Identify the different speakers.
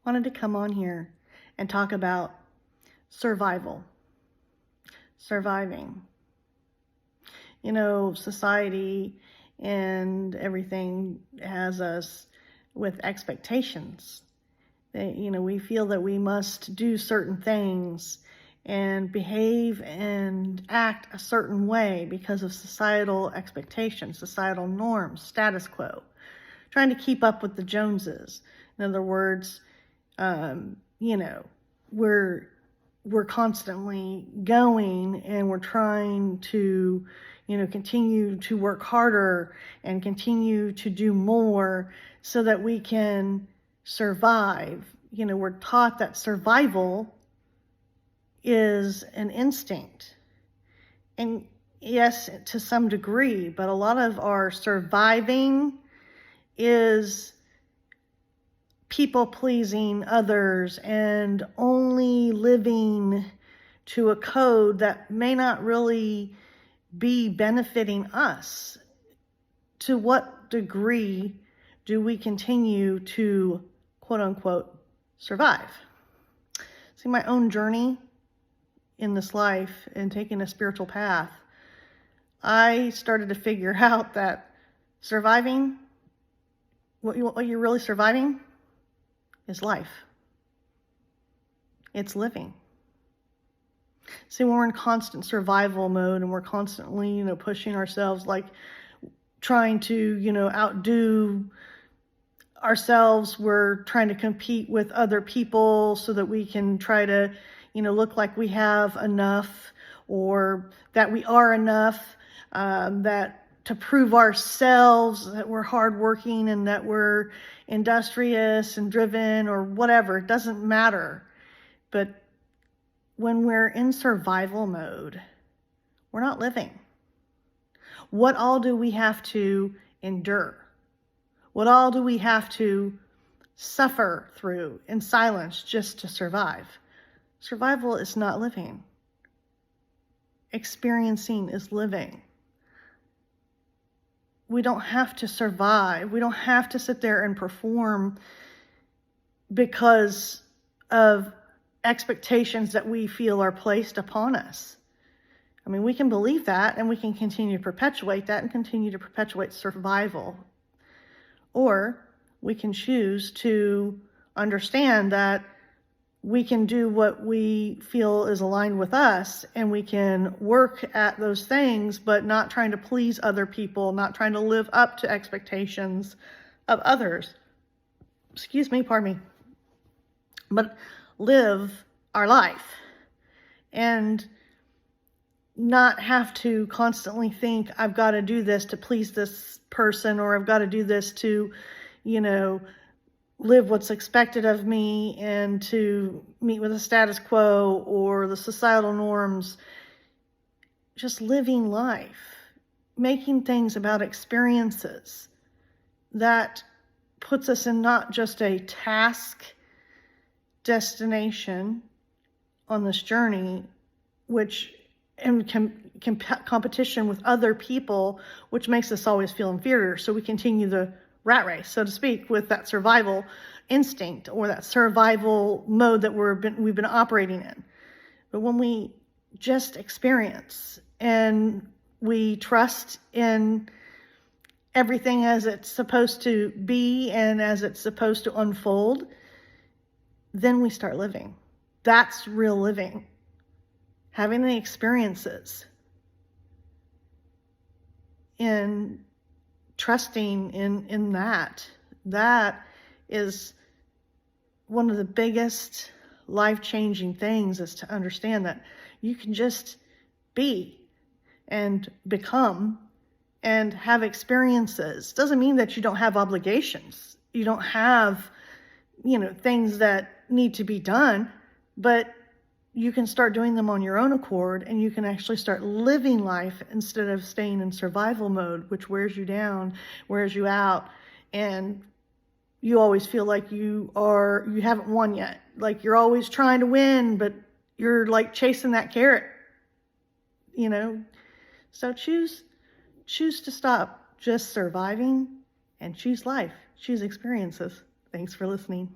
Speaker 1: wanted to come on here and talk about survival, surviving. You know, society and everything has us with expectations. We feel that we must do certain things and behave and act a certain way because of societal expectations, societal norms, status quo, trying to keep up with the Joneses. In other words, we're constantly going and we're trying to, continue to work harder and continue to do more so that we can survive. We're taught that survival is an instinct. And yes, to some degree, but a lot of our surviving is people pleasing others and only living to a code that may not really be benefiting us. To what degree do we continue to, quote unquote, survive? See, my own journey in this life and taking a spiritual path, I started to figure out that surviving, what you're really surviving is life. It's living. See, when we're in constant survival mode and we're constantly, pushing ourselves, like trying to, outdo ourselves, we're trying to compete with other people so that we can try to, look like we have enough or that we are enough, that to prove ourselves that we're hardworking and that we're industrious and driven or whatever. It doesn't matter. But when we're in survival mode, we're not living. What all do we have to endure? What all do we have to suffer through in silence just to survive? Survival is not living. Experiencing is living. We don't have to survive. We don't have to sit there and perform because of expectations that we feel are placed upon us. We can believe that and we can continue to perpetuate that and continue to perpetuate survival. Or we can choose to understand that we can do what we feel is aligned with us and we can work at those things, but not trying to please other people, not trying to live up to expectations of others. Pardon me. But live our life and not have to constantly think, I've got to do this to please this person, or I've got to do this to, live what's expected of me and to meet with the status quo or the societal norms. Just living life, making things about experiences that puts us in not just a task destination on this journey, which in competition with other people, which makes us always feel inferior. So we continue the rat race, so to speak, with that survival instinct or that survival mode that we've been operating in. But when we just experience and we trust in everything as it's supposed to be and as it's supposed to unfold, then we start living. That's real living. Having the experiences and trusting in that is one of the biggest life-changing things, is to understand that you can just be and become and have experiences. Doesn't mean that you don't have obligations. You don't have, things that need to be done, but you can start doing them on your own accord, and you can actually start living life instead of staying in survival mode, which wears you down, wears you out, and you always feel like you haven't won yet. Like you're always trying to win, but you're like chasing that carrot, So choose to stop just surviving and choose life, choose experiences. Thanks for listening.